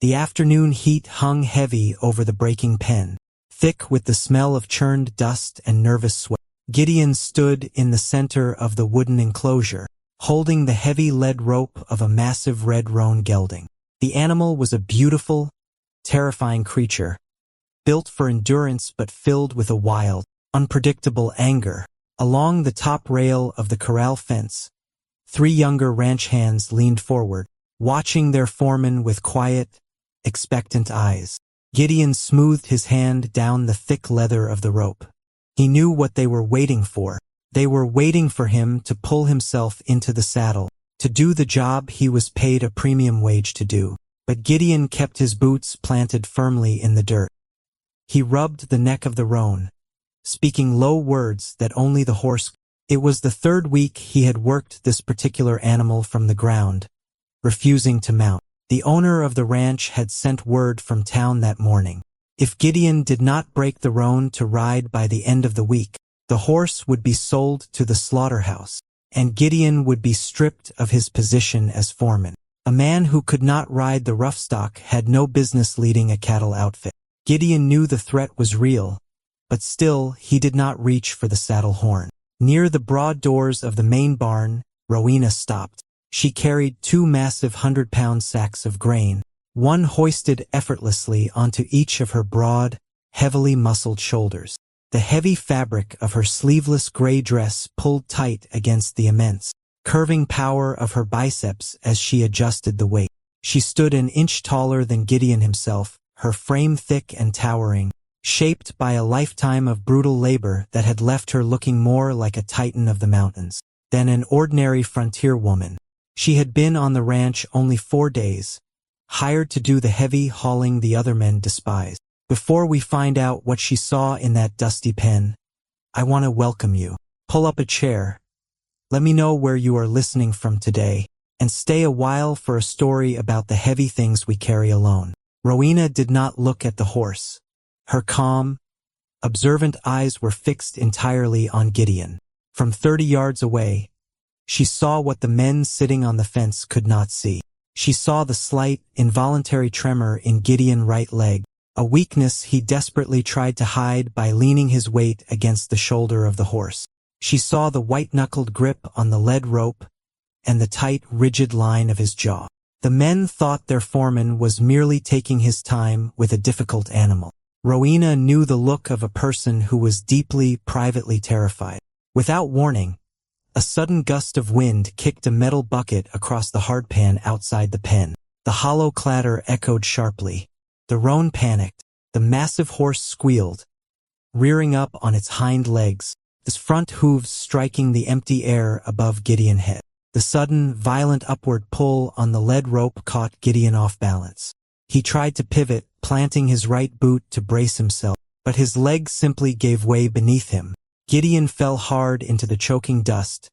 The afternoon heat hung heavy over the breaking pen, thick with the smell of churned dust and nervous sweat. Gideon stood in the center of the wooden enclosure, holding the heavy lead rope of a massive red roan gelding. The animal was a beautiful, terrifying creature, built for endurance but filled with a wild, unpredictable anger. Along the top rail of the corral fence, 3 younger ranch hands leaned forward, watching their foreman with quiet, expectant eyes. Gideon smoothed his hand down the thick leather of the rope. He knew what they were waiting for. They were waiting for him to pull himself into the saddle, to do the job he was paid a premium wage to do. But Gideon kept his boots planted firmly in the dirt. He rubbed the neck of the roan, speaking low words that only the horse. It was the 3rd week he had worked this particular animal from the ground, refusing to mount. The owner of the ranch had sent word from town that morning. If Gideon did not break the roan to ride by the end of the week, the horse would be sold to the slaughterhouse, and Gideon would be stripped of his position as foreman. A man who could not ride the rough stock had no business leading a cattle outfit. Gideon knew the threat was real, but still he did not reach for the saddle horn. Near the broad doors of the main barn, Rowena stopped. She carried 2 massive 100-pound sacks of grain, one hoisted effortlessly onto each of her broad, heavily muscled shoulders. The heavy fabric of her sleeveless gray dress pulled tight against the immense, curving power of her biceps as she adjusted the weight. She stood an inch taller than Gideon himself, her frame thick and towering, shaped by a lifetime of brutal labor that had left her looking more like a titan of the mountains than an ordinary frontier woman. She had been on the ranch only 4 days, hired to do the heavy hauling the other men despised. Before we find out what she saw in that dusty pen, I want to welcome you. Pull up a chair. Let me know where you are listening from today, and stay a while for a story about the heavy things we carry alone. Rowena did not look at the horse. Her calm, observant eyes were fixed entirely on Gideon. From 30 yards away, she saw what the men sitting on the fence could not see. She saw the slight, involuntary tremor in Gideon's right leg, a weakness he desperately tried to hide by leaning his weight against the shoulder of the horse. She saw the white-knuckled grip on the lead rope and the tight, rigid line of his jaw. The men thought their foreman was merely taking his time with a difficult animal. Rowena knew the look of a person who was deeply, privately terrified. Without warning, a sudden gust of wind kicked a metal bucket across the hardpan outside the pen. The hollow clatter echoed sharply. The roan panicked. The massive horse squealed, rearing up on its hind legs, its front hooves striking the empty air above Gideon's head. The sudden, violent upward pull on the lead rope caught Gideon off balance. He tried to pivot, planting his right boot to brace himself, but his legs simply gave way beneath him. Gideon fell hard into the choking dust,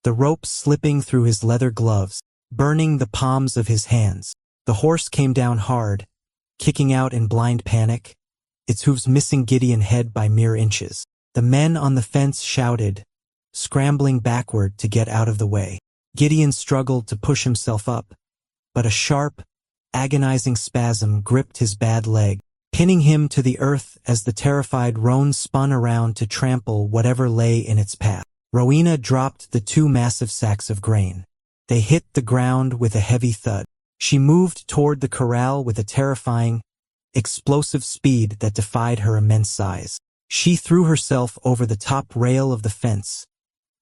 the rope slipping through his leather gloves, burning the palms of his hands. The horse came down hard, kicking out in blind panic, its hooves missing Gideon's head by mere inches. The men on the fence shouted, scrambling backward to get out of the way. Gideon struggled to push himself up, but a sharp, agonizing spasm gripped his bad leg, pinning him to the earth as the terrified roan spun around to trample whatever lay in its path. Rowena dropped the 2 massive sacks of grain. They hit the ground with a heavy thud. She moved toward the corral with a terrifying, explosive speed that defied her immense size. She threw herself over the top rail of the fence,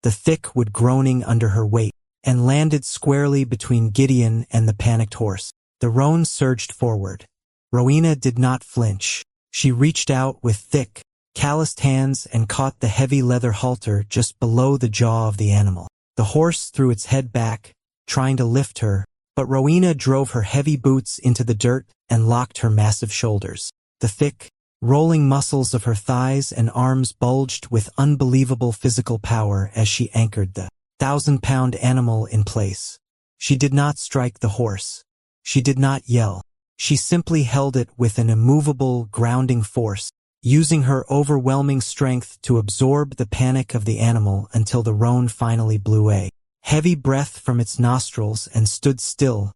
the thick wood groaning under her weight, and landed squarely between Gideon and the panicked horse. The roan surged forward. Rowena did not flinch. She reached out with thick, calloused hands and caught the heavy leather halter just below the jaw of the animal. The horse threw its head back, trying to lift her, but Rowena drove her heavy boots into the dirt and locked her massive shoulders. The thick, rolling muscles of her thighs and arms bulged with unbelievable physical power as she anchored the 1,000-pound animal in place. She did not strike the horse. She did not yell. She simply held it with an immovable, grounding force, using her overwhelming strength to absorb the panic of the animal until the roan finally blew a heavy breath from its nostrils and stood still,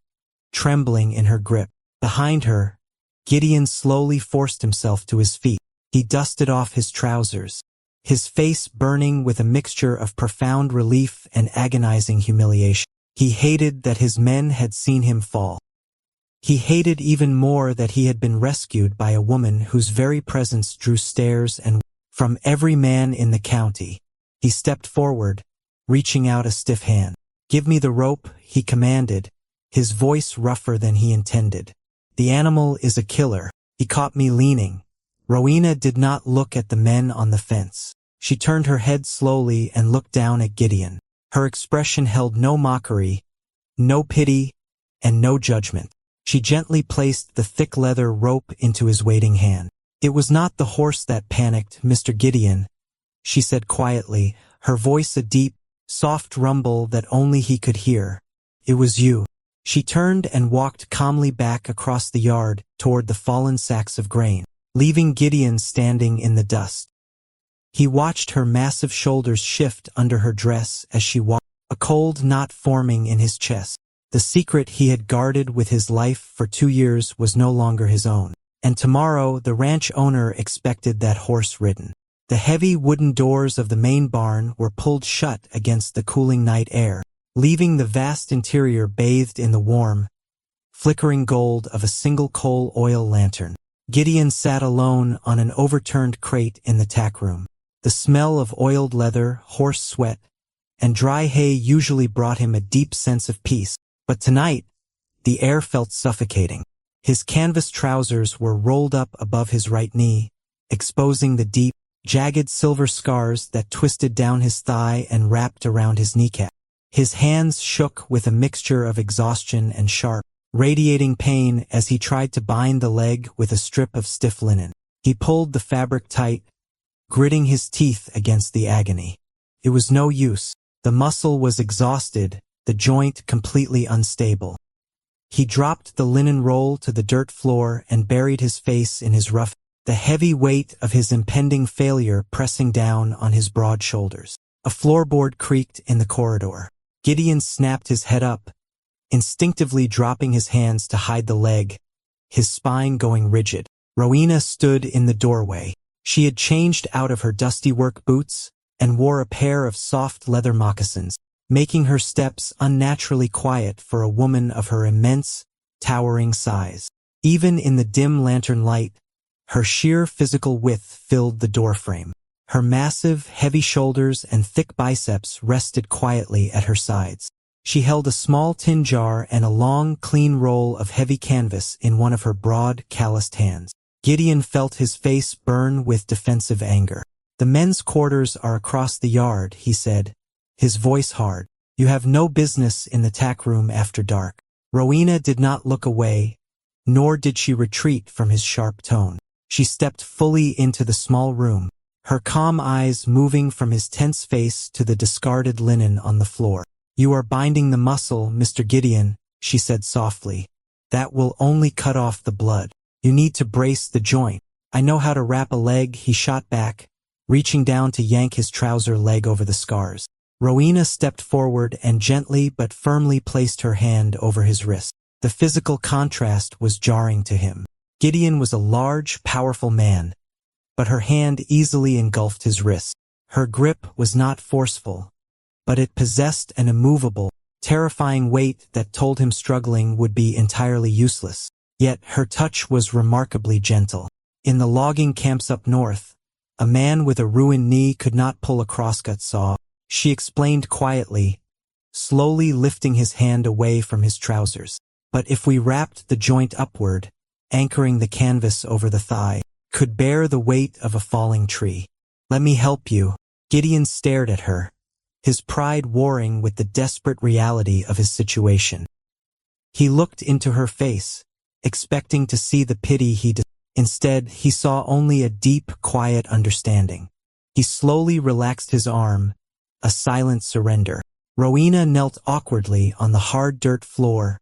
trembling in her grip. Behind her, Gideon slowly forced himself to his feet. He dusted off his trousers, his face burning with a mixture of profound relief and agonizing humiliation. He hated that his men had seen him fall. He hated even more that he had been rescued by a woman whose very presence drew stares and from every man in the county. He stepped forward, reaching out a stiff hand. "Give me the rope," he commanded, his voice rougher than he intended. "The animal is a killer. He caught me leaning." Rowena did not look at the men on the fence. She turned her head slowly and looked down at Gideon. Her expression held no mockery, no pity, and no judgment. She gently placed the thick leather rope into his waiting hand. "It was not the horse that panicked, Mr. Gideon," she said quietly, her voice a deep, soft rumble that only he could hear. "It was you." She turned and walked calmly back across the yard toward the fallen sacks of grain, leaving Gideon standing in the dust. He watched her massive shoulders shift under her dress as she walked, a cold knot forming in his chest. The secret he had guarded with his life for 2 years was no longer his own, and tomorrow the ranch owner expected that horse ridden. The heavy wooden doors of the main barn were pulled shut against the cooling night air, leaving the vast interior bathed in the warm, flickering gold of a single coal oil lantern. Gideon sat alone on an overturned crate in the tack room. The smell of oiled leather, horse sweat, and dry hay usually brought him a deep sense of peace, but tonight, the air felt suffocating. His canvas trousers were rolled up above his right knee, exposing the deep, jagged silver scars that twisted down his thigh and wrapped around his kneecap. His hands shook with a mixture of exhaustion and sharp, radiating pain as he tried to bind the leg with a strip of stiff linen. He pulled the fabric tight, gritting his teeth against the agony. It was no use. The muscle was exhausted, the joint completely unstable. He dropped the linen roll to the dirt floor and buried his face in his rough, the heavy weight of his impending failure pressing down on his broad shoulders. A floorboard creaked in the corridor. Gideon snapped his head up, instinctively dropping his hands to hide the leg, his spine going rigid. Rowena stood in the doorway. She had changed out of her dusty work boots and wore a pair of soft leather moccasins, making her steps unnaturally quiet for a woman of her immense, towering size. Even in the dim lantern light, her sheer physical width filled the doorframe. Her massive, heavy shoulders and thick biceps rested quietly at her sides. She held a small tin jar and a long, clean roll of heavy canvas in one of her broad, calloused hands. Gideon felt his face burn with defensive anger. "The men's quarters are across the yard," he said, his voice hard. "You have no business in the tack room after dark." Rowena did not look away, nor did she retreat from his sharp tone. She stepped fully into the small room, her calm eyes moving from his tense face to the discarded linen on the floor. "You are binding the muscle, Mr. Gideon," she said softly. "That will only cut off the blood. You need to brace the joint." "I know how to wrap a leg," he shot back, reaching down to yank his trouser leg over the scars. Rowena stepped forward and gently but firmly placed her hand over his wrist. The physical contrast was jarring to him. Gideon was a large, powerful man, but her hand easily engulfed his wrist. Her grip was not forceful, but it possessed an immovable, terrifying weight that told him struggling would be entirely useless. Yet her touch was remarkably gentle. In the logging camps up north, a man with a ruined knee could not pull a crosscut saw, she explained quietly, slowly lifting his hand away from his trousers. But if we wrapped the joint upward, anchoring the canvas over the thigh, could bear the weight of a falling tree. "Let me help you." Gideon stared at her, his pride warring with the desperate reality of his situation. He looked into her face, expecting to see the pity Instead, he saw only a deep, quiet understanding. He slowly relaxed his arm, a silent surrender. Rowena knelt awkwardly on the hard dirt floor,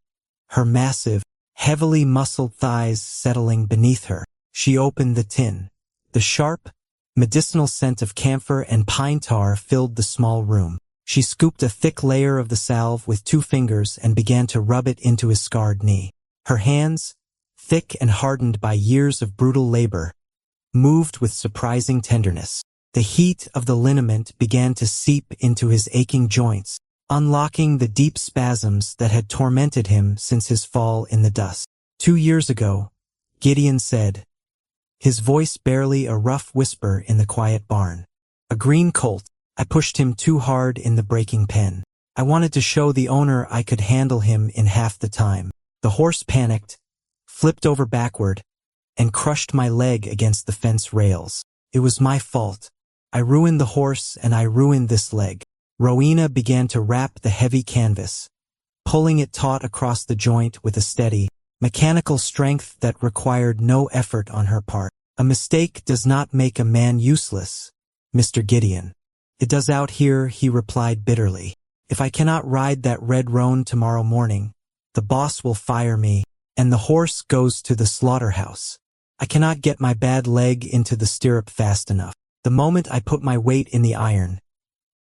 her massive, heavily muscled thighs settling beneath her. She opened the tin. The sharp, medicinal scent of camphor and pine tar filled the small room. She scooped a thick layer of the salve with 2 fingers and began to rub it into his scarred knee. Her hands, thick and hardened by years of brutal labor, moved with surprising tenderness. The heat of the liniment began to seep into his aching joints, unlocking the deep spasms that had tormented him since his fall in the dust. 2 years ago, Gideon said, his voice barely a rough whisper in the quiet barn. A green colt. I pushed him too hard in the breaking pen. I wanted to show the owner I could handle him in half the time. The horse panicked, flipped over backward, and crushed my leg against the fence rails. It was my fault. I ruined the horse and I ruined this leg. Rowena began to wrap the heavy canvas, pulling it taut across the joint with a steady, mechanical strength that required no effort on her part. A mistake does not make a man useless, Mr. Gideon. It does out here, he replied bitterly. If I cannot ride that red roan tomorrow morning, the boss will fire me, and the horse goes to the slaughterhouse. I cannot get my bad leg into the stirrup fast enough. The moment I put my weight in the iron,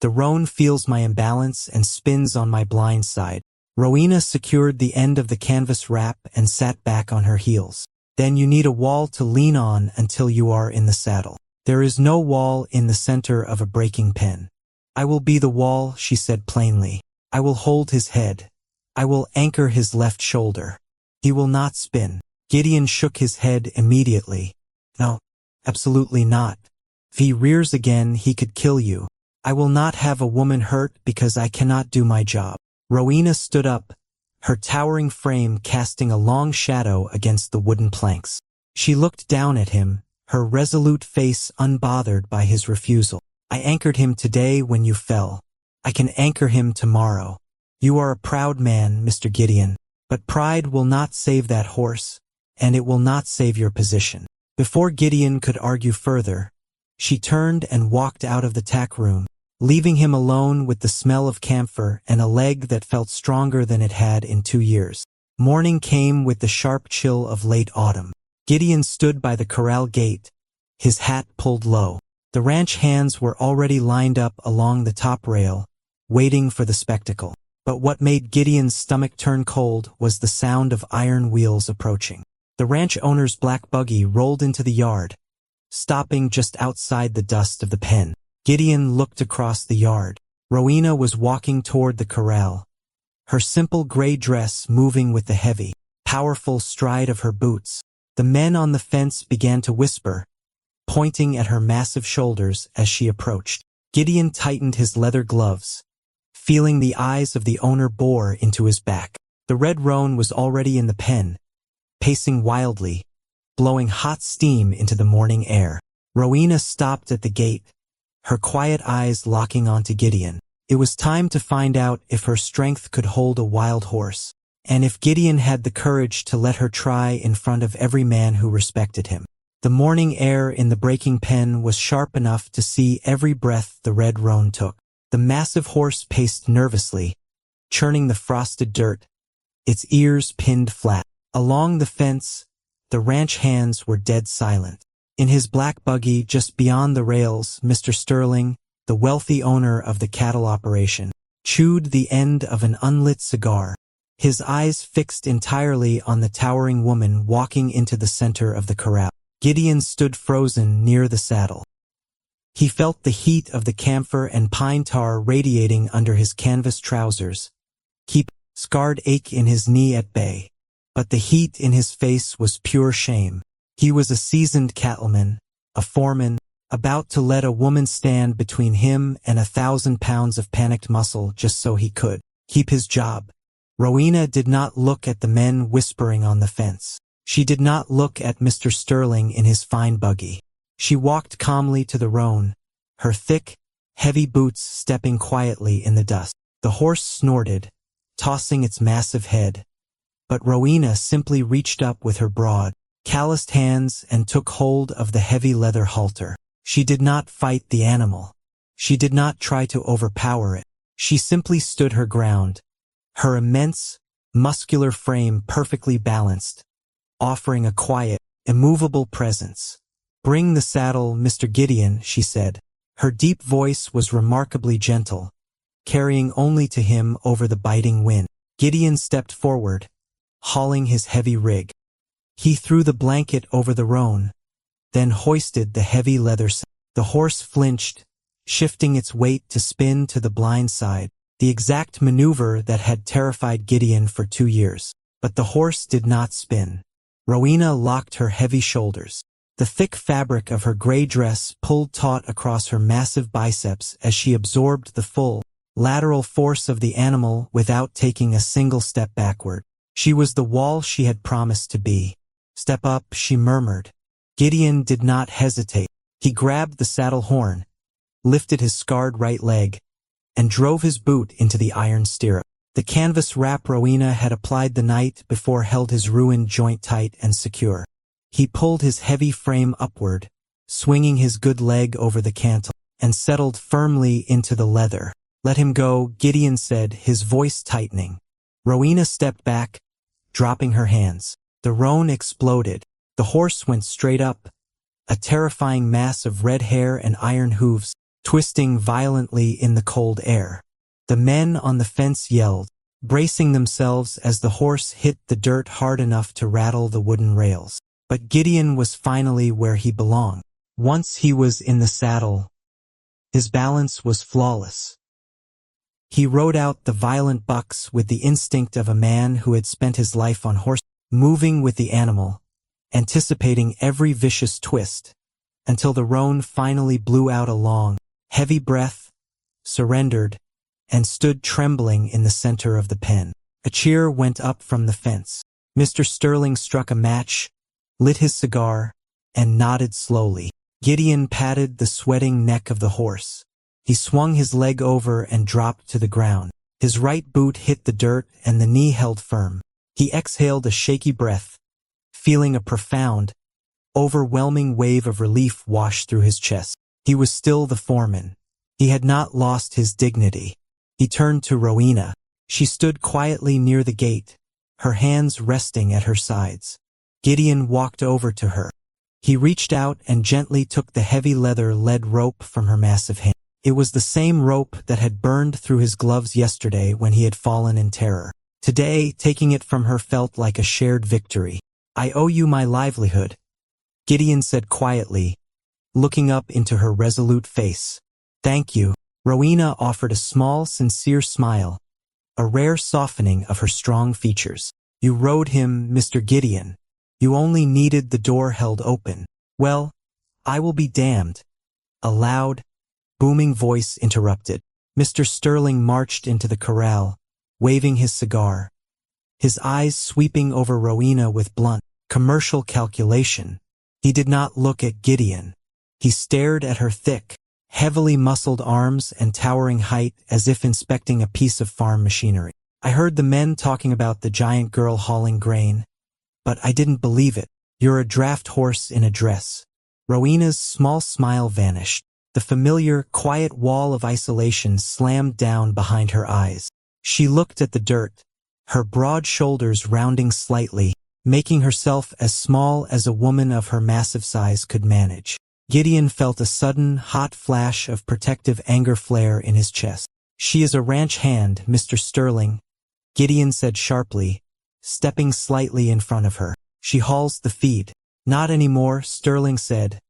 the roan feels my imbalance and spins on my blind side. Rowena secured the end of the canvas wrap and sat back on her heels. Then you need a wall to lean on until you are in the saddle. There is no wall in the center of a breaking pen. I will be the wall, she said plainly. I will hold his head. I will anchor his left shoulder. He will not spin. Gideon shook his head immediately. No, absolutely not. If he rears again, he could kill you. I will not have a woman hurt because I cannot do my job. Rowena stood up, her towering frame casting a long shadow against the wooden planks. She looked down at him, her resolute face unbothered by his refusal. I anchored him today when you fell. I can anchor him tomorrow. You are a proud man, Mr. Gideon, but pride will not save that horse, and it will not save your position. Before Gideon could argue further, she turned and walked out of the tack room, leaving him alone with the smell of camphor and a leg that felt stronger than it had in 2 years. Morning came with the sharp chill of late autumn. Gideon stood by the corral gate, his hat pulled low. The ranch hands were already lined up along the top rail, waiting for the spectacle. But what made Gideon's stomach turn cold was the sound of iron wheels approaching. The ranch owner's black buggy rolled into the yard, stopping just outside the dust of the pen. Gideon looked across the yard. Rowena was walking toward the corral, her simple gray dress moving with the heavy, powerful stride of her boots. The men on the fence began to whisper, pointing at her massive shoulders as she approached. Gideon tightened his leather gloves, feeling the eyes of the owner bore into his back. The red roan was already in the pen, pacing wildly, blowing hot steam into the morning air. Rowena stopped at the gate, her quiet eyes locking onto Gideon. It was time to find out if her strength could hold a wild horse, and if Gideon had the courage to let her try in front of every man who respected him. The morning air in the breaking pen was sharp enough to see every breath the red roan took. The massive horse paced nervously, churning the frosted dirt, its ears pinned flat. Along the fence, the ranch hands were dead silent. In his black buggy just beyond the rails, Mr. Sterling, the wealthy owner of the cattle operation, chewed the end of an unlit cigar, his eyes fixed entirely on the towering woman walking into the center of the corral. Gideon stood frozen near the saddle. He felt the heat of the camphor and pine tar radiating under his canvas trousers, keep scarred ache in his knee at bay. But the heat in his face was pure shame. He was a seasoned cattleman, a foreman, about to let a woman stand between him and 1,000 pounds of panicked muscle just so he could keep his job. Rowena did not look at the men whispering on the fence. She did not look at Mr. Sterling in his fine buggy. She walked calmly to the roan, her thick, heavy boots stepping quietly in the dust. The horse snorted, tossing its massive head. But Rowena simply reached up with her broad, calloused hands and took hold of the heavy leather halter. She did not fight the animal. She did not try to overpower it. She simply stood her ground, her immense, muscular frame perfectly balanced, offering a quiet, immovable presence. "Bring the saddle, Mr. Gideon," she said. Her deep voice was remarkably gentle, carrying only to him over the biting wind. Gideon stepped forward, hauling his heavy rig. He threw the blanket over the roan, then hoisted the heavy leather saddle. The horse flinched, shifting its weight to spin to the blind side, the exact maneuver that had terrified Gideon for 2 years. But the horse did not spin. Rowena locked her heavy shoulders. The thick fabric of her gray dress pulled taut across her massive biceps as she absorbed the full, lateral force of the animal without taking a single step backward. She was the wall she had promised to be. "Step up," she murmured. Gideon did not hesitate. He grabbed the saddle horn, lifted his scarred right leg, and drove his boot into the iron stirrup. The canvas wrap Rowena had applied the night before held his ruined joint tight and secure. He pulled his heavy frame upward, swinging his good leg over the cantle, and settled firmly into the leather. "Let him go," Gideon said, his voice tightening. Rowena stepped back, dropping her hands. The roan exploded. The horse went straight up, a terrifying mass of red hair and iron hooves, twisting violently in the cold air. The men on the fence yelled, bracing themselves as the horse hit the dirt hard enough to rattle the wooden rails. But Gideon was finally where he belonged. Once he was in the saddle, his balance was flawless. He rode out the violent bucks with the instinct of a man who had spent his life on horse, moving with the animal, anticipating every vicious twist, until the roan finally blew out a long, heavy breath, surrendered, and stood trembling in the center of the pen. A cheer went up from the fence. Mr. Sterling struck a match, lit his cigar, and nodded slowly. Gideon patted the sweating neck of the horse. He swung his leg over and dropped to the ground. His right boot hit the dirt and the knee held firm. He exhaled a shaky breath, feeling a profound, overwhelming wave of relief wash through his chest. He was still the foreman. He had not lost his dignity. He turned to Rowena. She stood quietly near the gate, her hands resting at her sides. Gideon walked over to her. He reached out and gently took the heavy lead rope from her massive hand. It was the same rope that had burned through his gloves yesterday when he had fallen in terror. Today, taking it from her felt like a shared victory. "I owe you my livelihood," Gideon said quietly, looking up into her resolute face. "Thank you." Rowena offered a small, sincere smile, a rare softening of her strong features. "You rode him, Mr. Gideon. You only needed the door held open." "Well, I will be damned," a loud, booming voice interrupted. Mr. Sterling marched into the corral, waving his cigar, his eyes sweeping over Rowena with blunt, commercial calculation. He did not look at Gideon. He stared at her thick, heavily muscled arms and towering height as if inspecting a piece of farm machinery. "I heard the men talking about the giant girl hauling grain, but I didn't believe it. You're a draft horse in a dress." Rowena's small smile vanished. The familiar, quiet wall of isolation slammed down behind her eyes. She looked at the dirt, her broad shoulders rounding slightly, making herself as small as a woman of her massive size could manage. Gideon felt a sudden, hot flash of protective anger flare in his chest. "She is a ranch hand, Mr. Sterling," Gideon said sharply, stepping slightly in front of her. "She hauls the feed." "Not anymore," Sterling said,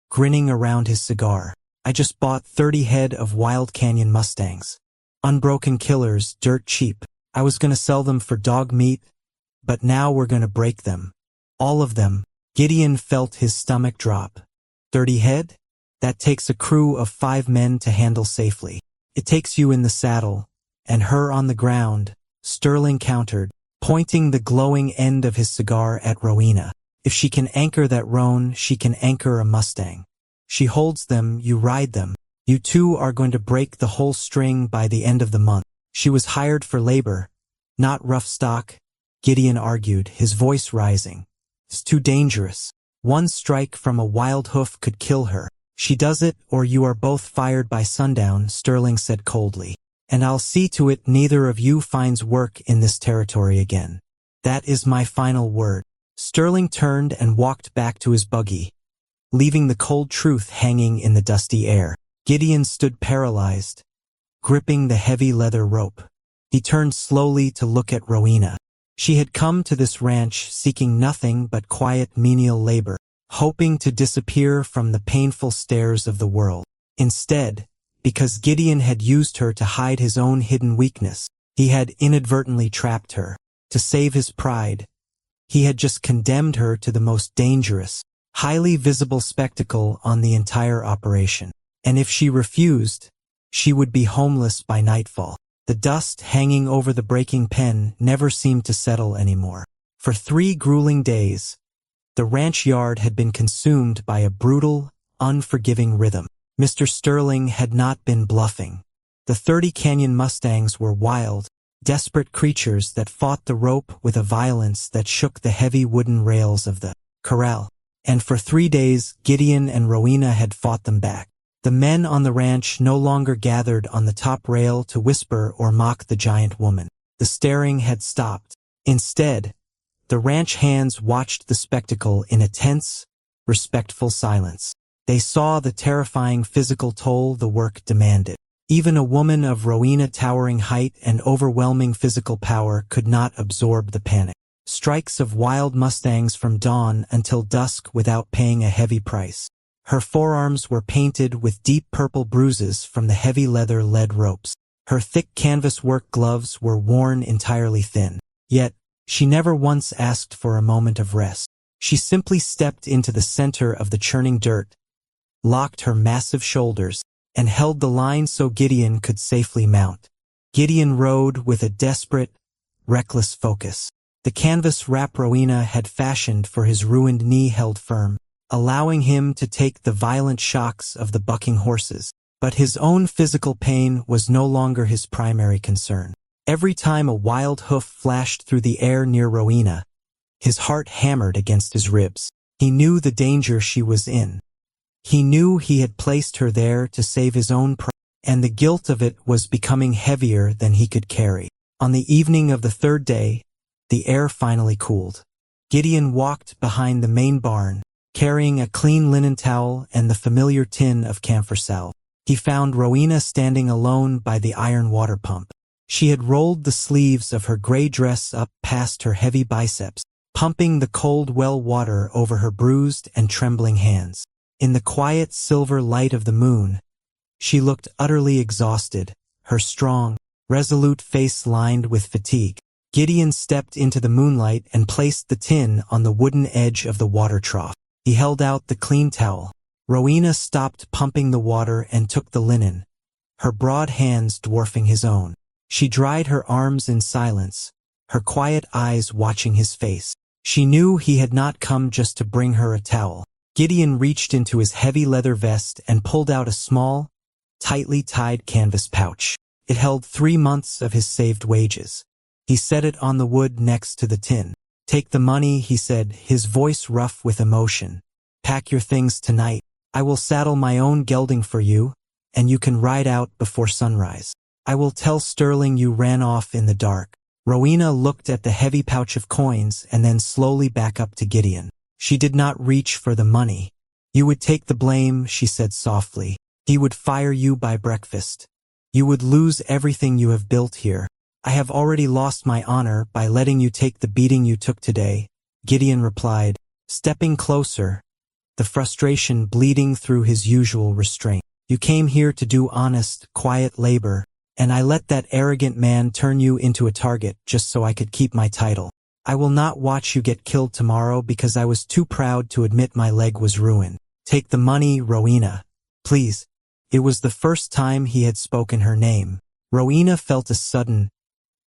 grinning around his cigar. "I just bought 30 head of Wild Canyon mustangs. Unbroken killers, dirt cheap. I was gonna sell them for dog meat, but now we're gonna break them. All of them." Gideon felt his stomach drop. 30 head? That takes a crew of 5 men to handle safely. "It takes you in the saddle, and her on the ground," Sterling countered, pointing the glowing end of his cigar at Rowena. "If she can anchor that roan, she can anchor a mustang. She holds them, you ride them. You two are going to break the whole string by the end of the month." "She was hired for labor, not rough stock," Gideon argued, his voice rising. "It's too dangerous. One strike from a wild hoof could kill her." "She does it, or you are both fired by sundown," Sterling said coldly. "And I'll see to it neither of you finds work in this territory again. That is my final word." Sterling turned and walked back to his buggy, leaving the cold truth hanging in the dusty air. Gideon stood paralyzed, gripping the heavy leather rope. He turned slowly to look at Rowena. She had come to this ranch seeking nothing but quiet menial labor, hoping to disappear from the painful stares of the world. Instead, because Gideon had used her to hide his own hidden weakness, he had inadvertently trapped her. To save his pride, he had just condemned her to the most dangerous, highly visible spectacle on the entire operation. And if she refused, she would be homeless by nightfall. The dust hanging over the breaking pen never seemed to settle anymore. For 3 grueling days, the ranch yard had been consumed by a brutal, unforgiving rhythm. Mr. Sterling had not been bluffing. The 30 Canyon mustangs were wild, desperate creatures that fought the rope with a violence that shook the heavy wooden rails of the corral. And for 3 days, Gideon and Rowena had fought them back. The men on the ranch no longer gathered on the top rail to whisper or mock the giant woman. The staring had stopped. Instead, the ranch hands watched the spectacle in a tense, respectful silence. They saw the terrifying physical toll the work demanded. Even a woman of Rowena towering height and overwhelming physical power could not absorb the panic. Strikes of wild mustangs from dawn until dusk without paying a heavy price. Her forearms were painted with deep purple bruises from the heavy leather lead ropes. Her thick canvas work gloves were worn entirely thin. Yet, she never once asked for a moment of rest. She simply stepped into the center of the churning dirt, locked her massive shoulders, and held the line so Gideon could safely mount. Gideon rode with a desperate, reckless focus. The canvas wrap Rowena had fashioned for his ruined knee held firm, allowing him to take the violent shocks of the bucking horses. But his own physical pain was no longer his primary concern. Every time a wild hoof flashed through the air near Rowena, his heart hammered against his ribs. He knew the danger she was in. He knew he had placed her there to save his own pride, and the guilt of it was becoming heavier than he could carry. On the evening of the 3rd day, the air finally cooled. Gideon walked behind the main barn, carrying a clean linen towel and the familiar tin of camphor salve. He found Rowena standing alone by the iron water pump. She had rolled the sleeves of her gray dress up past her heavy biceps, pumping the cold well water over her bruised and trembling hands. In the quiet silver light of the moon, she looked utterly exhausted, her strong, resolute face lined with fatigue. Gideon stepped into the moonlight and placed the tin on the wooden edge of the water trough. He held out the clean towel. Rowena stopped pumping the water and took the linen, her broad hands dwarfing his own. She dried her arms in silence, her quiet eyes watching his face. She knew he had not come just to bring her a towel. Gideon reached into his heavy leather vest and pulled out a small, tightly tied canvas pouch. It held 3 months of his saved wages. He set it on the wood next to the tin. "Take the money," he said, his voice rough with emotion. "Pack your things tonight. I will saddle my own gelding for you, and you can ride out before sunrise. I will tell Sterling you ran off in the dark." Rowena looked at the heavy pouch of coins and then slowly back up to Gideon. She did not reach for the money. "You would take the blame," she said softly. "He would fire you by breakfast. You would lose everything you have built here. I have already lost my honor by letting you take the beating you took today," Gideon replied, stepping closer, the frustration bleeding through his usual restraint. "You came here to do honest, quiet labor, and I let that arrogant man turn you into a target just so I could keep my title. I will not watch you get killed tomorrow because I was too proud to admit my leg was ruined. Take the money, Rowena, please." It was the first time he had spoken her name. Rowena felt a sudden,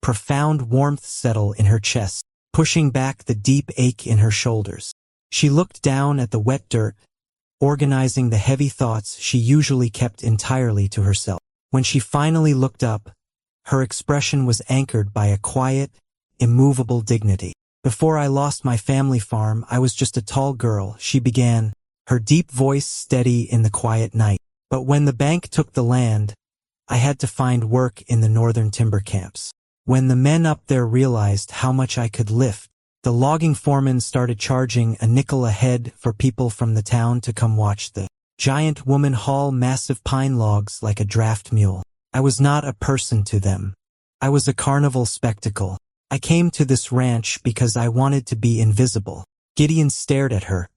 profound warmth settle in her chest, pushing back the deep ache in her shoulders. She looked down at the wet dirt, organizing the heavy thoughts she usually kept entirely to herself. When she finally looked up, her expression was anchored by a quiet, immovable dignity. "Before I lost my family farm, I was just a tall girl," she began, her deep voice steady in the quiet night. "But when the bank took the land, I had to find work in the northern timber camps. When the men up there realized how much I could lift, the logging foreman started charging a nickel a head for people from the town to come watch the giant woman haul massive pine logs like a draft mule. I was not a person to them. I was a carnival spectacle. I came to this ranch because I wanted to be invisible. Gideon stared at her,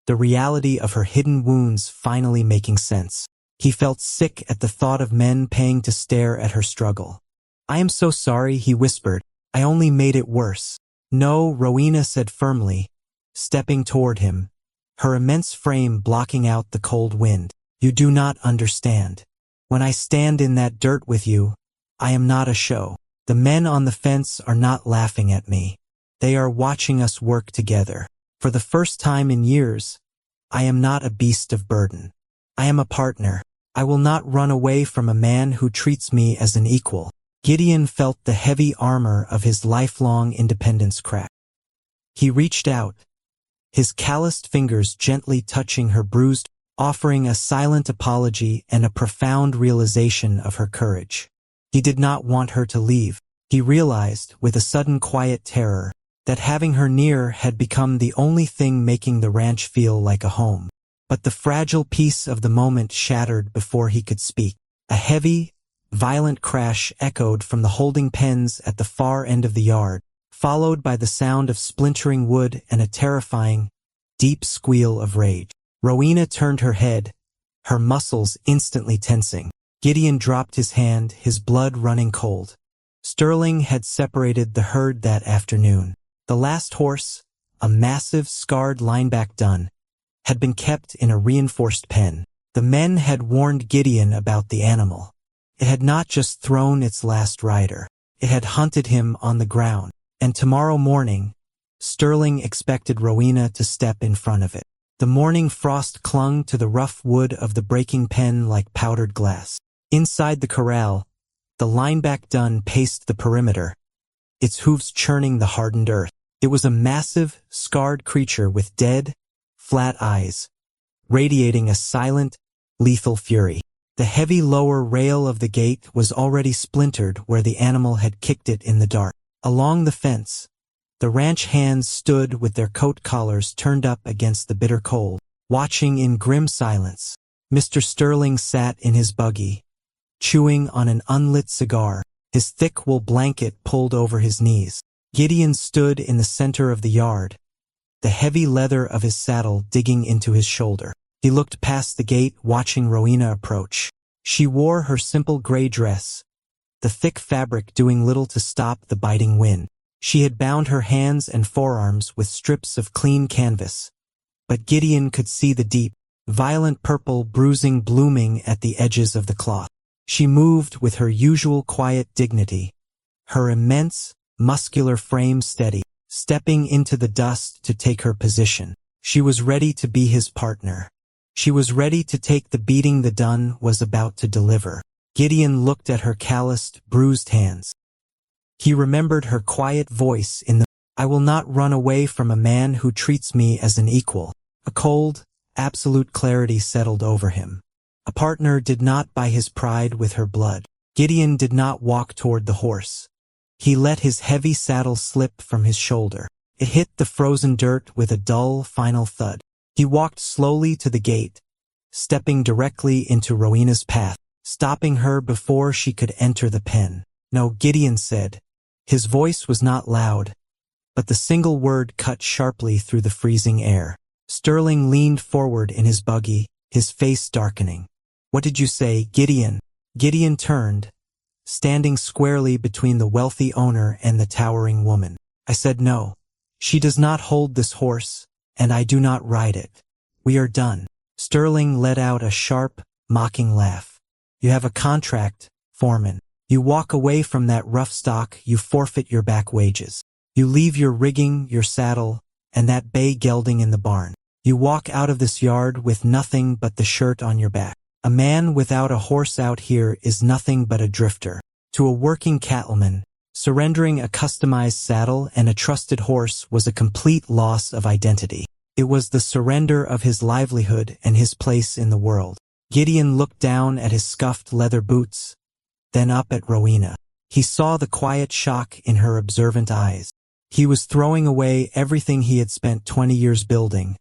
the reality of her hidden wounds finally making sense. He felt sick at the thought of men paying to stare at her struggle. I am so sorry, he whispered. I only made it worse. No, Rowena said firmly, stepping toward him, her immense frame blocking out the cold wind. You do not understand. When I stand in that dirt with you, I am not a show. The men on the fence are not laughing at me. They are watching us work together. For the first time in years, I am not a beast of burden. I am a partner. I will not run away from a man who treats me as an equal. Gideon felt the heavy armor of his lifelong independence crack. He reached out, his calloused fingers gently touching her bruised, offering a silent apology and a profound realization of her courage. He did not want her to leave. He realized, with a sudden quiet terror, that having her near had become the only thing making the ranch feel like a home. But the fragile peace of the moment shattered before he could speak. A heavy, violent crash echoed from the holding pens at the far end of the yard, followed by the sound of splintering wood and a terrifying, deep squeal of rage. Rowena turned her head, her muscles instantly tensing. Gideon dropped his hand, his blood running cold. Sterling had separated the herd that afternoon. The last horse, a massive, scarred lineback dun, had been kept in a reinforced pen. The men had warned Gideon about the animal. It had not just thrown its last rider. It had hunted him on the ground. And tomorrow morning, Sterling expected Rowena to step in front of it. The morning frost clung to the rough wood of the breaking pen like powdered glass. Inside the corral, the lineback dun paced the perimeter, its hooves churning the hardened earth. It was a massive, scarred creature with dead, flat eyes, radiating a silent, lethal fury. The heavy lower rail of the gate was already splintered where the animal had kicked it in the dark. Along the fence, the ranch hands stood with their coat collars turned up against the bitter cold, watching in grim silence. Mr. Sterling sat in his buggy, chewing on an unlit cigar, his thick wool blanket pulled over his knees. Gideon stood in the center of the yard, the heavy leather of his saddle digging into his shoulder. He looked past the gate, watching Rowena approach. She wore her simple gray dress, the thick fabric doing little to stop the biting wind. She had bound her hands and forearms with strips of clean canvas, but Gideon could see the deep, violent purple bruising blooming at the edges of the cloth. She moved with her usual quiet dignity, her immense, muscular frame steady, stepping into the dust to take her position. She was ready to be his partner. She was ready to take the beating the dun was about to deliver. Gideon looked at her calloused, bruised hands. He remembered her quiet voice in the, "I will not run away from a man who treats me as an equal." A cold, absolute clarity settled over him. A partner did not buy his pride with her blood. Gideon did not walk toward the horse. He let his heavy saddle slip from his shoulder. It hit the frozen dirt with a dull, final thud. He walked slowly to the gate, stepping directly into Rowena's path, stopping her before she could enter the pen. "No," Gideon said. His voice was not loud, but the single word cut sharply through the freezing air. Sterling leaned forward in his buggy, his face darkening. "What did you say, Gideon?" Gideon turned, standing squarely between the wealthy owner and the towering woman. "I said no. She does not hold this horse, and I do not ride it. We are done." Sterling let out a sharp, mocking laugh. "You have a contract, foreman. You walk away from that rough stock, you forfeit your back wages. You leave your rigging, your saddle, and that bay gelding in the barn. You walk out of this yard with nothing but the shirt on your back. A man without a horse out here is nothing but a drifter. To a working cattleman, surrendering a customized saddle and a trusted horse was a complete loss of identity. It was the surrender of his livelihood and his place in the world." Gideon looked down at his scuffed leather boots, then up at Rowena. He saw the quiet shock in her observant eyes. He was throwing away everything he had spent 20 years building,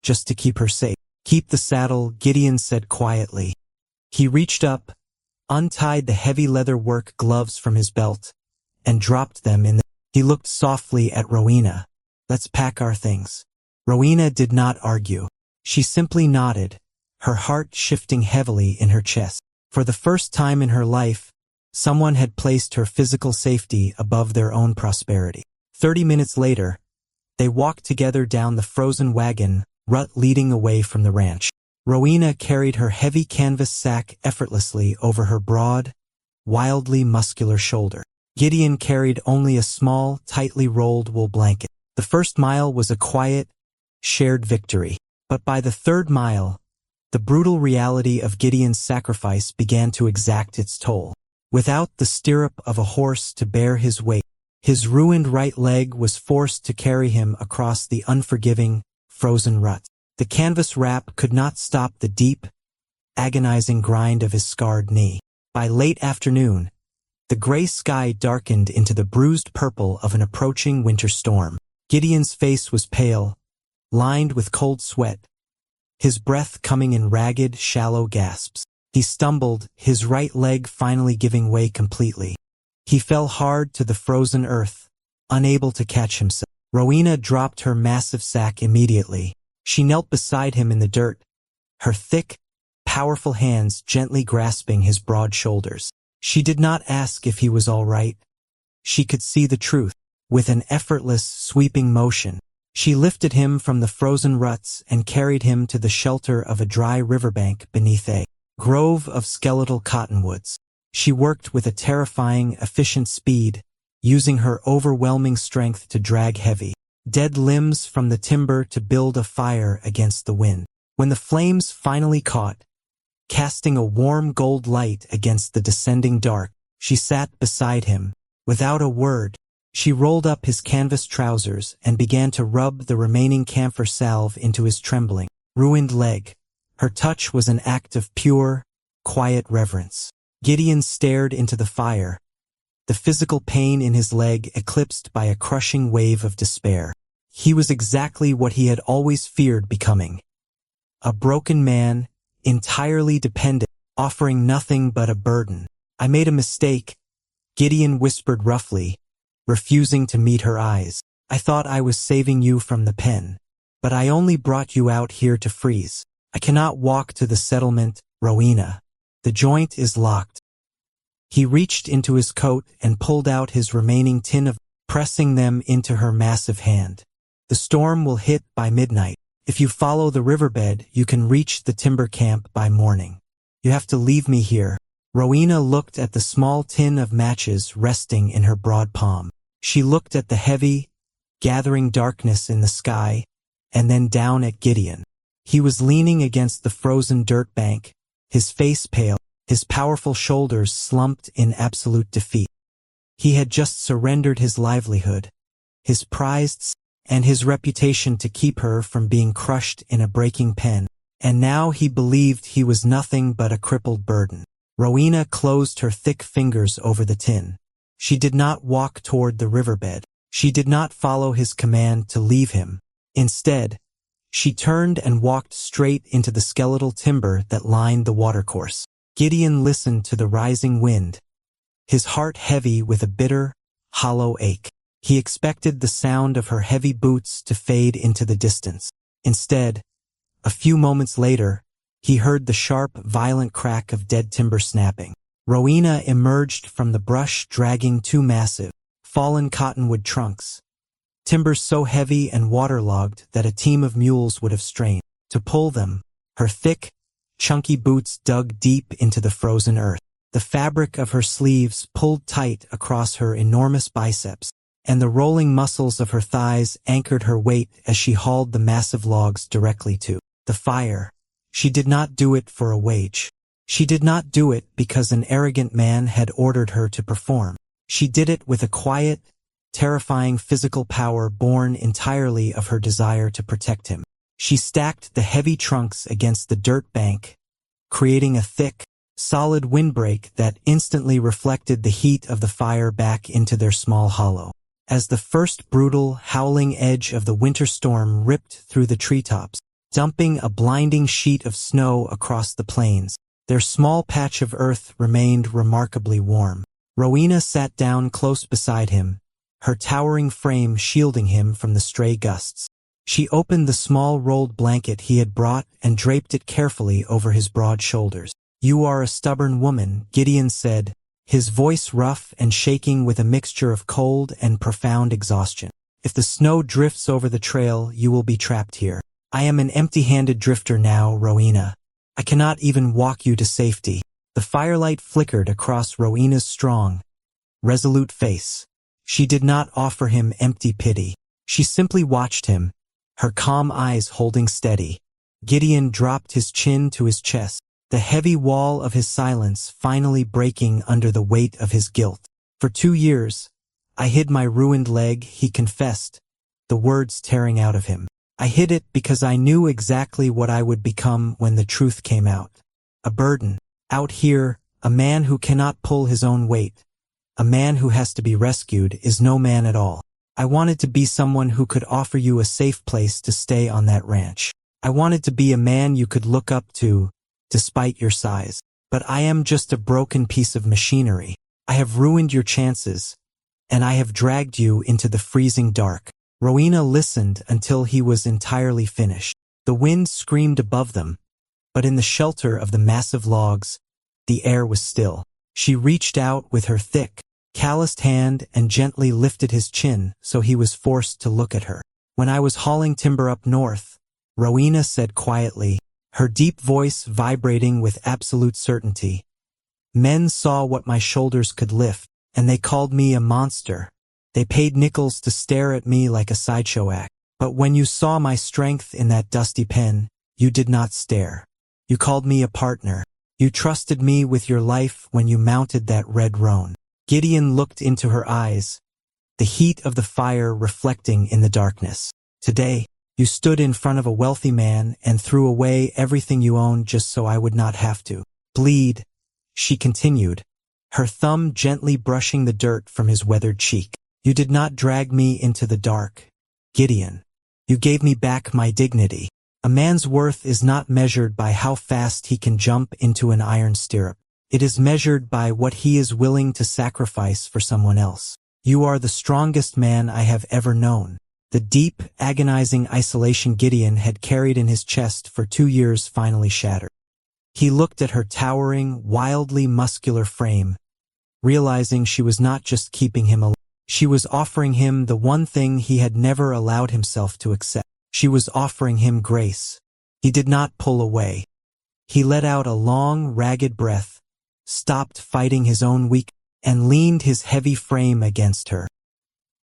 just to keep her safe. "Keep the saddle," Gideon said quietly. He reached up, untied the heavy leather work gloves from his belt, and dropped them in the He looked softly at Rowena. "Let's pack our things." Rowena did not argue. She simply nodded, her heart shifting heavily in her chest. For the first time in her life, someone had placed her physical safety above their own prosperity. 30 minutes later, they walked together down the frozen wagon, rut leading away from the ranch. Rowena carried her heavy canvas sack effortlessly over her broad, wildly muscular shoulder. Gideon carried only a small, tightly rolled wool blanket. The first mile was a quiet, shared victory. But by the third mile, the brutal reality of Gideon's sacrifice began to exact its toll. Without the stirrup of a horse to bear his weight, his ruined right leg was forced to carry him across the unforgiving, frozen rut. The canvas wrap could not stop the deep, agonizing grind of his scarred knee. By late afternoon, the gray sky darkened into the bruised purple of an approaching winter storm. Gideon's face was pale, lined with cold sweat, his breath coming in ragged, shallow gasps. He stumbled, his right leg finally giving way completely. He fell hard to the frozen earth, unable to catch himself. Rowena dropped her massive sack immediately. She knelt beside him in the dirt, her thick, powerful hands gently grasping his broad shoulders. She did not ask if he was all right. She could see the truth. With an effortless, sweeping motion, she lifted him from the frozen ruts and carried him to the shelter of a dry riverbank beneath a grove of skeletal cottonwoods. She worked with a terrifying, efficient speed, using her overwhelming strength to drag heavy, dead limbs from the timber to build a fire against the wind. When the flames finally caught, casting a warm gold light against the descending dark, she sat beside him. Without a word, she rolled up his canvas trousers and began to rub the remaining camphor salve into his trembling, ruined leg. Her touch was an act of pure, quiet reverence. Gideon stared into the fire, the physical pain in his leg eclipsed by a crushing wave of despair. He was exactly what he had always feared becoming. A broken man, entirely dependent, offering nothing but a burden. "I made a mistake," Gideon whispered roughly, refusing to meet her eyes. "I thought I was saving you from the pen, but I only brought you out here to freeze. I cannot walk to the settlement, Rowena. The joint is locked." He reached into his coat and pulled out his remaining tin of, pressing them into her massive hand. "The storm will hit by midnight. If you follow the riverbed, you can reach the timber camp by morning. You have to leave me here." Rowena looked at the small tin of matches resting in her broad palm. She looked at the heavy, gathering darkness in the sky, and then down at Gideon. He was leaning against the frozen dirt bank, his face pale, his powerful shoulders slumped in absolute defeat. He had just surrendered his livelihood, his prized, and his reputation to keep her from being crushed in a breaking pen, and now he believed he was nothing but a crippled burden. Rowena closed her thick fingers over the tin. She did not walk toward the riverbed. She did not follow his command to leave him. Instead, she turned and walked straight into the skeletal timber that lined the watercourse. Gideon listened to the rising wind, his heart heavy with a bitter, hollow ache. He expected the sound of her heavy boots to fade into the distance. Instead, a few moments later, he heard the sharp, violent crack of dead timber snapping. Rowena emerged from the brush dragging two massive, fallen cottonwood trunks, timbers so heavy and waterlogged that a team of mules would have strained to pull them. Her thick, chunky boots dug deep into the frozen earth. The fabric of her sleeves pulled tight across her enormous biceps, and the rolling muscles of her thighs anchored her weight as she hauled the massive logs directly to the fire. She did not do it for a wage. She did not do it because an arrogant man had ordered her to perform. She did it with a quiet, terrifying physical power born entirely of her desire to protect him. She stacked the heavy trunks against the dirt bank, creating a thick, solid windbreak that instantly reflected the heat of the fire back into their small hollow. As the first brutal, howling edge of the winter storm ripped through the treetops, dumping a blinding sheet of snow across the plains, their small patch of earth remained remarkably warm. Rowena sat down close beside him, her towering frame shielding him from the stray gusts. She opened the small rolled blanket he had brought and draped it carefully over his broad shoulders. "You are a stubborn woman," Gideon said, his voice rough and shaking with a mixture of cold and profound exhaustion. "If the snow drifts over the trail, you will be trapped here. I am an empty-handed drifter now, Rowena. I cannot even walk you to safety." The firelight flickered across Rowena's strong, resolute face. She did not offer him empty pity. She simply watched him, her calm eyes holding steady. Gideon dropped his chin to his chest, the heavy wall of his silence finally breaking under the weight of his guilt. "For 2 years, I hid my ruined leg," he confessed, the words tearing out of him. "I hid it because I knew exactly what I would become when the truth came out. A burden. Out here, a man who cannot pull his own weight, a man who has to be rescued, is no man at all. I wanted to be someone who could offer you a safe place to stay on that ranch. I wanted to be a man you could look up to, despite your size. But I am just a broken piece of machinery. I have ruined your chances, and I have dragged you into the freezing dark." Rowena listened until he was entirely finished. The wind screamed above them, but in the shelter of the massive logs, the air was still. She reached out with her thick, calloused hand and gently lifted his chin so he was forced to look at her. "When I was hauling timber up north," Rowena said quietly, her deep voice vibrating with absolute certainty, "men saw what my shoulders could lift, and they called me a monster. They paid nickels to stare at me like a sideshow act. But when you saw my strength in that dusty pen, you did not stare. You called me a partner. You trusted me with your life when you mounted that red roan." Gideon looked into her eyes, the heat of the fire reflecting in the darkness. "Today, you stood in front of a wealthy man and threw away everything you owned just so I would not have to bleed," she continued, her thumb gently brushing the dirt from his weathered cheek. "You did not drag me into the dark, Gideon. You gave me back my dignity. A man's worth is not measured by how fast he can jump into an iron stirrup. It is measured by what he is willing to sacrifice for someone else. You are the strongest man I have ever known." The deep, agonizing isolation Gideon had carried in his chest for 2 years finally shattered. He looked at her towering, wildly muscular frame, realizing she was not just keeping him alive. She was offering him the one thing he had never allowed himself to accept. She was offering him grace. He did not pull away. He let out a long, ragged breath, stopped fighting his own weakness, and leaned his heavy frame against her.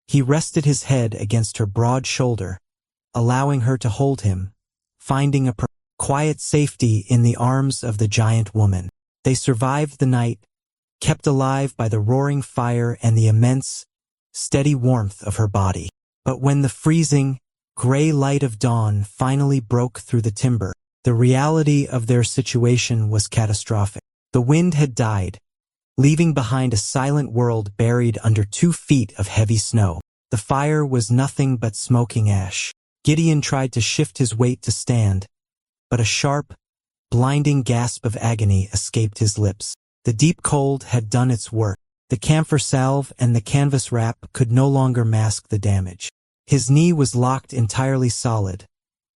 He rested his head against her broad shoulder, allowing her to hold him, finding a quiet safety in the arms of the giant woman. They survived the night, kept alive by the roaring fire and the immense, steady warmth of her body. But when the freezing, gray light of dawn finally broke through the timber, the reality of their situation was catastrophic. The wind had died, leaving behind a silent world buried under 2 feet of heavy snow. The fire was nothing but smoking ash. Gideon tried to shift his weight to stand, but a sharp, blinding gasp of agony escaped his lips. The deep cold had done its work. The camphor salve and the canvas wrap could no longer mask the damage. His knee was locked entirely solid,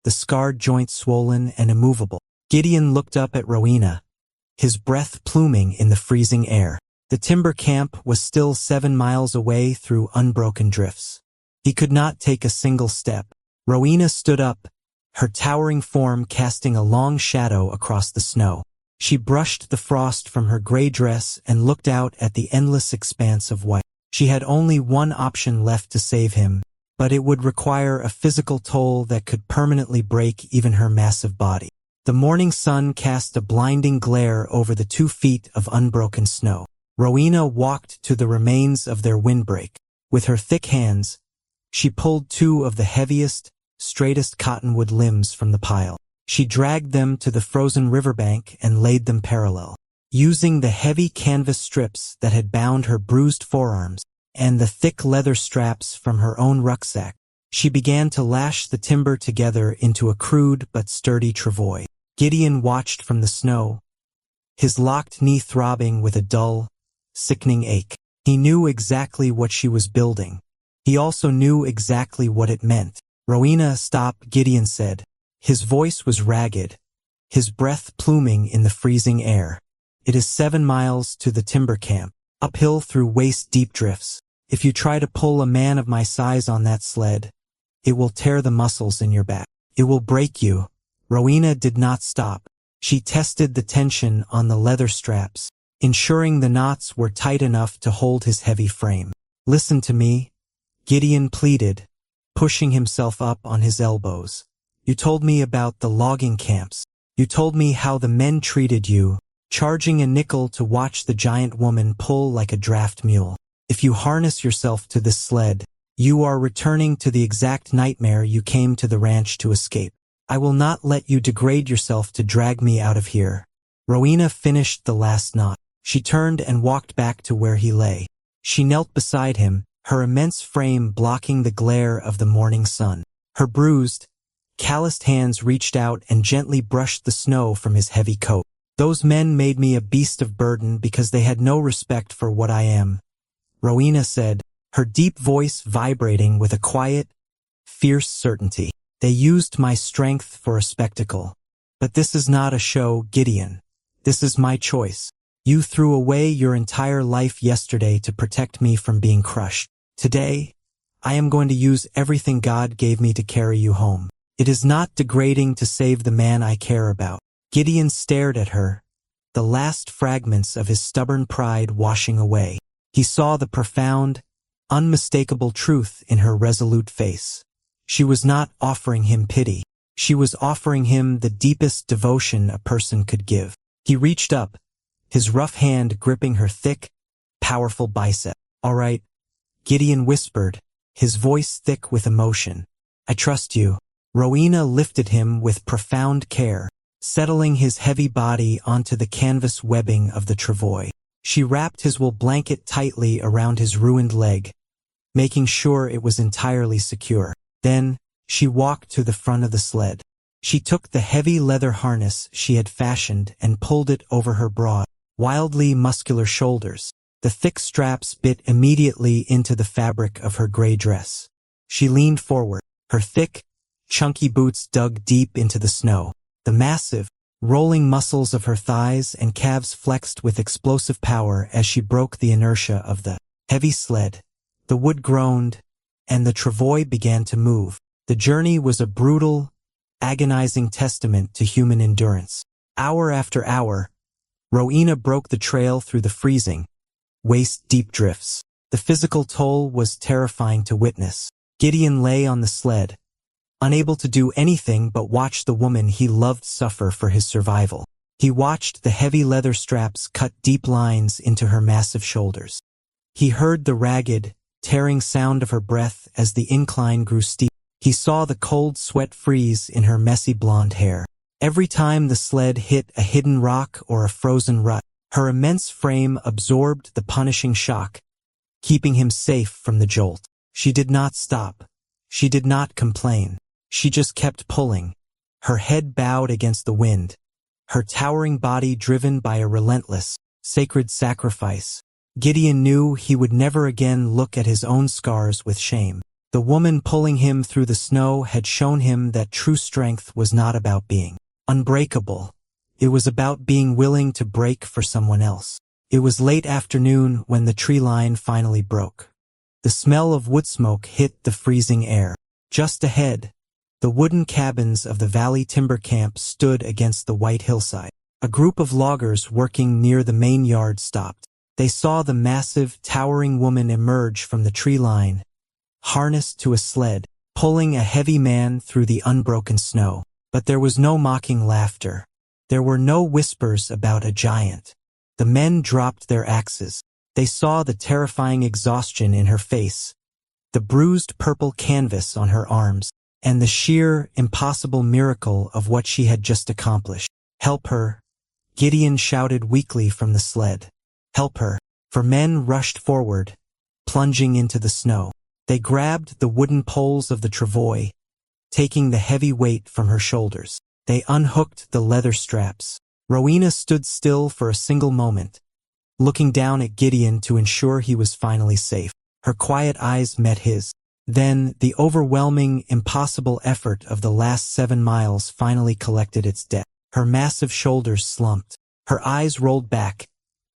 the scarred joint swollen and immovable. Gideon looked up at Rowena, his breath pluming in the freezing air. The timber camp was still 7 miles away through unbroken drifts. He could not take a single step. Rowena stood up, her towering form casting a long shadow across the snow. She brushed the frost from her gray dress and looked out at the endless expanse of white. She had only one option left to save him, but it would require a physical toll that could permanently break even her massive body. The morning sun cast a blinding glare over the 2 feet of unbroken snow. Rowena walked to the remains of their windbreak. With her thick hands, she pulled 2 of the heaviest, straightest cottonwood limbs from the pile. She dragged them to the frozen riverbank and laid them parallel. Using the heavy canvas strips that had bound her bruised forearms and the thick leather straps from her own rucksack, she began to lash the timber together into a crude but sturdy travois. Gideon watched from the snow, his locked knee throbbing with a dull, sickening ache. He knew exactly what she was building, He also knew exactly what it meant. "Rowena, stop," Gideon said. His voice was ragged, his breath pluming in the freezing air. "It is 7 miles to the timber camp, uphill through waist-deep drifts. If you try to pull a man of my size on that sled, it will tear the muscles in your back. It will break you." Rowena did not stop. She tested the tension on the leather straps, ensuring the knots were tight enough to hold his heavy frame. "Listen to me," Gideon pleaded, pushing himself up on his elbows. "You told me about the logging camps. You told me how the men treated you, charging a nickel to watch the giant woman pull like a draft mule. If you harness yourself to this sled, you are returning to the exact nightmare you came to the ranch to escape. I will not let you degrade yourself to drag me out of here." Rowena finished the last knot. She turned and walked back to where he lay. She knelt beside him, her immense frame blocking the glare of the morning sun. Her bruised, calloused hands reached out and gently brushed the snow from his heavy coat. "Those men made me a beast of burden because they had no respect for what I am," Rowena said, her deep voice vibrating with a quiet, fierce certainty. "They used my strength for a spectacle. But this is not a show, Gideon. This is my choice. You threw away your entire life yesterday to protect me from being crushed. Today, I am going to use everything God gave me to carry you home. It is not degrading to save the man I care about." Gideon stared at her, the last fragments of his stubborn pride washing away. He saw the profound, unmistakable truth in her resolute face. She was not offering him pity. She was offering him the deepest devotion a person could give. He reached up, his rough hand gripping her thick, powerful bicep. "All right," Gideon whispered, his voice thick with emotion. "I trust you." Rowena lifted him with profound care, settling his heavy body onto the canvas webbing of the travois. She wrapped his wool blanket tightly around his ruined leg, making sure it was entirely secure. Then, she walked to the front of the sled. She took the heavy leather harness she had fashioned and pulled it over her broad, wildly muscular shoulders. The thick straps bit immediately into the fabric of her gray dress. She leaned forward, her thick, chunky boots dug deep into the snow. The massive, rolling muscles of her thighs and calves flexed with explosive power as she broke the inertia of the heavy sled. The wood groaned, and the travois began to move. The journey was a brutal, agonizing testament to human endurance. Hour after hour, Rowena broke the trail through the freezing, waist-deep drifts. The physical toll was terrifying to witness. Gideon lay on the sled, unable to do anything but watch the woman he loved suffer for his survival. He watched the heavy leather straps cut deep lines into her massive shoulders. He heard the ragged, tearing sound of her breath as the incline grew steep. He saw the cold sweat freeze in her messy blonde hair. Every time the sled hit a hidden rock or a frozen rut, her immense frame absorbed the punishing shock, keeping him safe from the jolt. She did not stop. She did not complain. She just kept pulling, her head bowed against the wind, her towering body driven by a relentless, sacred sacrifice. Gideon knew he would never again look at his own scars with shame. The woman pulling him through the snow had shown him that true strength was not about being unbreakable. It was about being willing to break for someone else. It was late afternoon when the tree line finally broke. The smell of wood smoke hit the freezing air. Just ahead, the wooden cabins of the Valley Timber Camp stood against the white hillside. A group of loggers working near the main yard stopped. They saw the massive, towering woman emerge from the tree line, harnessed to a sled, pulling a heavy man through the unbroken snow. But there was no mocking laughter. There were no whispers about a giant. The men dropped their axes. They saw the terrifying exhaustion in her face, the bruised purple canvas on her arms, and the sheer, impossible miracle of what she had just accomplished. "Help her," Gideon shouted weakly from the sled. "Help her." For men rushed forward, plunging into the snow. They grabbed the wooden poles of the travois, taking the heavy weight from her shoulders. They unhooked the leather straps. Rowena stood still for a single moment, looking down at Gideon to ensure he was finally safe. Her quiet eyes met his. Then, the overwhelming, impossible effort of the last 7 miles finally collected its debt. Her massive shoulders slumped. Her eyes rolled back,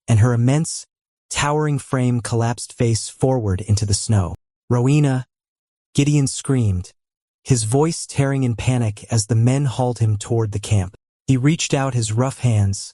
and her immense, towering frame collapsed face forward into the snow. "Rowena!" Gideon screamed, his voice tearing in panic as the men hauled him toward the camp. He reached out his rough hands,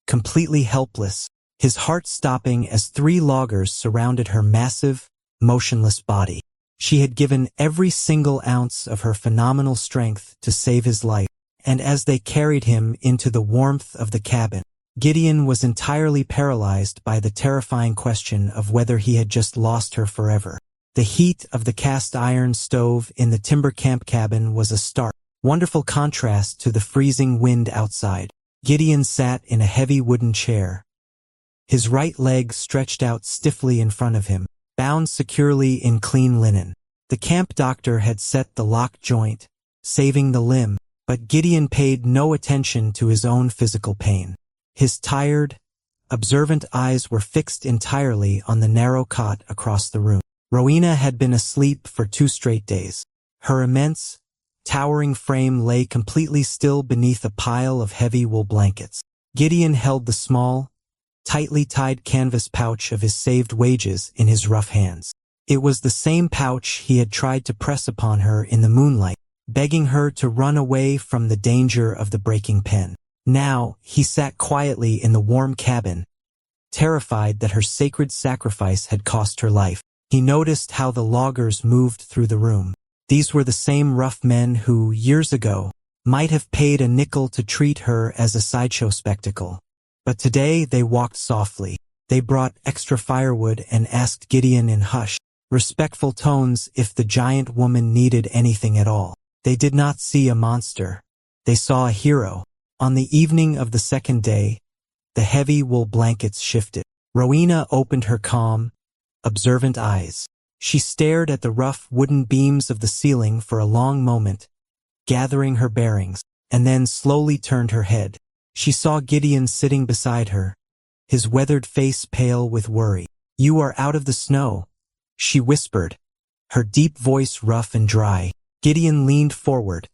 completely helpless, his heart stopping as 3 loggers surrounded her massive, motionless body. She had given every single ounce of her phenomenal strength to save his life, and as they carried him into the warmth of the cabin, Gideon was entirely paralyzed by the terrifying question of whether he had just lost her forever. The heat of the cast-iron stove in the timber camp cabin was a stark, wonderful contrast to the freezing wind outside. Gideon sat in a heavy wooden chair, his right leg stretched out stiffly in front of him, bound securely in clean linen. The camp doctor had set the lock joint, saving the limb, but Gideon paid no attention to his own physical pain. His tired, observant eyes were fixed entirely on the narrow cot across the room. Rowena had been asleep for 2 straight days. Her immense, towering frame lay completely still beneath a pile of heavy wool blankets. Gideon held the small, tightly tied canvas pouch of his saved wages in his rough hands. It was the same pouch he had tried to press upon her in the moonlight, begging her to run away from the danger of the breaking pen. Now, he sat quietly in the warm cabin, terrified that her sacred sacrifice had cost her life. He noticed how the loggers moved through the room. These were the same rough men who, years ago, might have paid a nickel to treat her as a sideshow spectacle. But today they walked softly. They brought extra firewood and asked Gideon in hushed, respectful tones if the giant woman needed anything at all. They did not see a monster. They saw a hero. On the evening of the 2nd day, the heavy wool blankets shifted. Rowena opened her calm, observant eyes. She stared at the rough wooden beams of the ceiling for a long moment, gathering her bearings, and then slowly turned her head. She saw Gideon sitting beside her, his weathered face pale with worry. "You are out of the snow," she whispered, her deep voice rough and dry. Gideon leaned forward,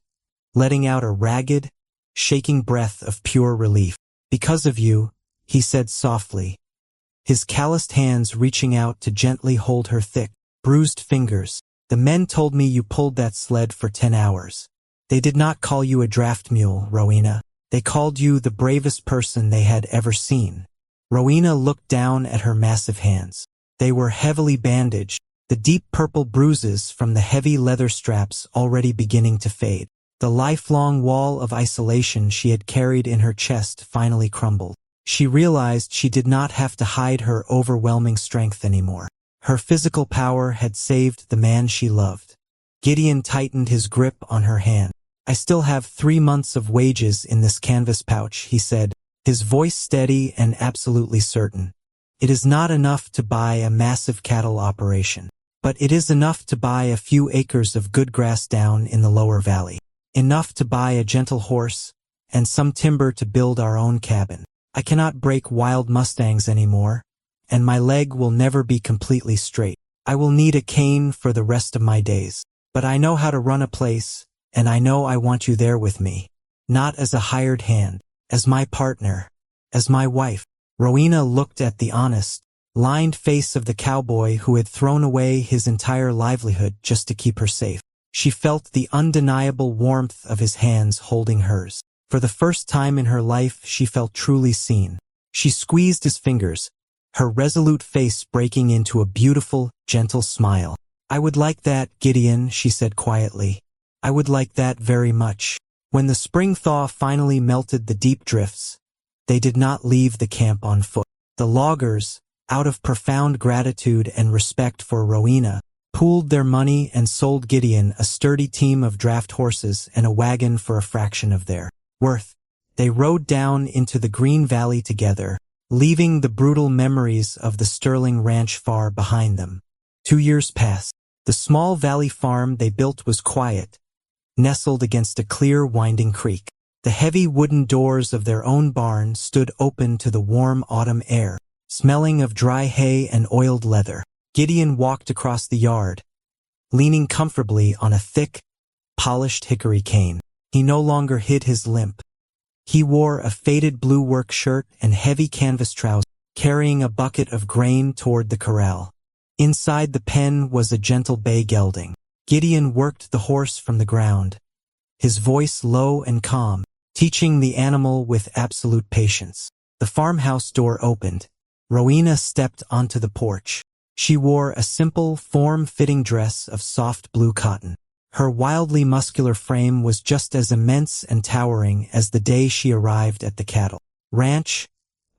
letting out a ragged, shaking breath of pure relief. "Because of you," he said softly, his calloused hands reaching out to gently hold her thick, bruised fingers. "The men told me you pulled that sled for 10 hours. They did not call you a draft mule, Rowena. They called you the bravest person they had ever seen." Rowena looked down at her massive hands. They were heavily bandaged, the deep purple bruises from the heavy leather straps already beginning to fade. The lifelong wall of isolation she had carried in her chest finally crumbled. She realized she did not have to hide her overwhelming strength anymore. Her physical power had saved the man she loved. Gideon tightened his grip on her hand. "I still have 3 months of wages in this canvas pouch," he said, his voice steady and absolutely certain. "It is not enough to buy a massive cattle operation, but it is enough to buy a few acres of good grass down in the lower valley. Enough to buy a gentle horse, and some timber to build our own cabin. I cannot break wild mustangs anymore, and my leg will never be completely straight. I will need a cane for the rest of my days. But I know how to run a place, and I know I want you there with me. Not as a hired hand, as my partner, as my wife." Rowena looked at the honest, lined face of the cowboy who had thrown away his entire livelihood just to keep her safe. She felt the undeniable warmth of his hands holding hers. For the first time in her life, she felt truly seen. She squeezed his fingers, her resolute face breaking into a beautiful, gentle smile. "I would like that, Gideon," she said quietly. "I would like that very much." When the spring thaw finally melted the deep drifts, they did not leave the camp on foot. The loggers, out of profound gratitude and respect for Rowena, pooled their money and sold Gideon a sturdy team of draft horses and a wagon for a fraction of their worth. They rode down into the green valley together, leaving the brutal memories of the Sterling Ranch far behind them. 2 years passed. The small valley farm they built was quiet, nestled against a clear, winding creek. The heavy wooden doors of their own barn stood open to the warm autumn air, smelling of dry hay and oiled leather. Gideon walked across the yard, leaning comfortably on a thick, polished hickory cane. He no longer hid his limp. He wore a faded blue work shirt and heavy canvas trousers, carrying a bucket of grain toward the corral. Inside the pen was a gentle bay gelding. Gideon worked the horse from the ground, his voice low and calm, teaching the animal with absolute patience. The farmhouse door opened. Rowena stepped onto the porch. She wore a simple, form-fitting dress of soft blue cotton. Her wildly muscular frame was just as immense and towering as the day she arrived at the cattle ranch,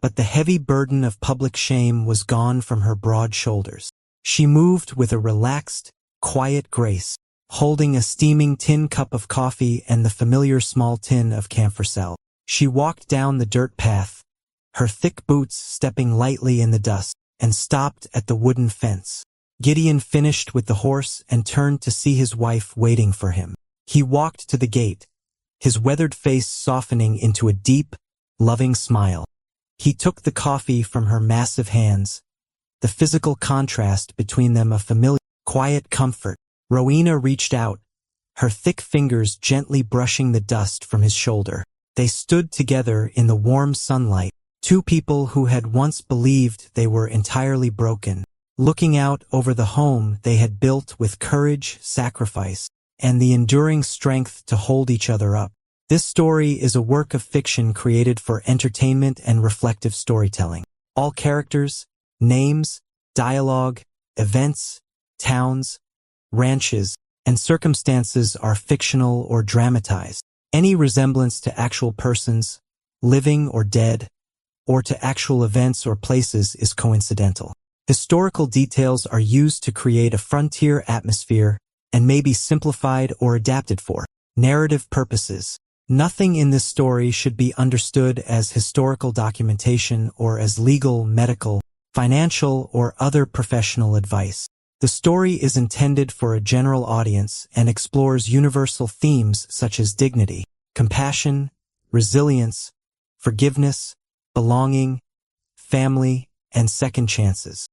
but the heavy burden of public shame was gone from her broad shoulders. She moved with a relaxed, quiet grace, holding a steaming tin cup of coffee and the familiar small tin of camphor salve. She walked down the dirt path, her thick boots stepping lightly in the dust, and stopped at the wooden fence. Gideon finished with the horse and turned to see his wife waiting for him. He walked to the gate, his weathered face softening into a deep, loving smile. He took the coffee from her massive hands, the physical contrast between them a familiar, quiet comfort. Rowena reached out, her thick fingers gently brushing the dust from his shoulder. They stood together in the warm sunlight, two people who had once believed they were entirely broken, looking out over the home they had built with courage, sacrifice, and the enduring strength to hold each other up. This story is a work of fiction created for entertainment and reflective storytelling. All characters, names, dialogue, events, towns, ranches, and circumstances are fictional or dramatized. Any resemblance to actual persons, living or dead, or to actual events or places is coincidental. Historical details are used to create a frontier atmosphere and may be simplified or adapted for narrative purposes. Nothing in this story should be understood as historical documentation or as legal, medical, financial, or other professional advice. The story is intended for a general audience and explores universal themes such as dignity, compassion, resilience, forgiveness, belonging, family, and second chances.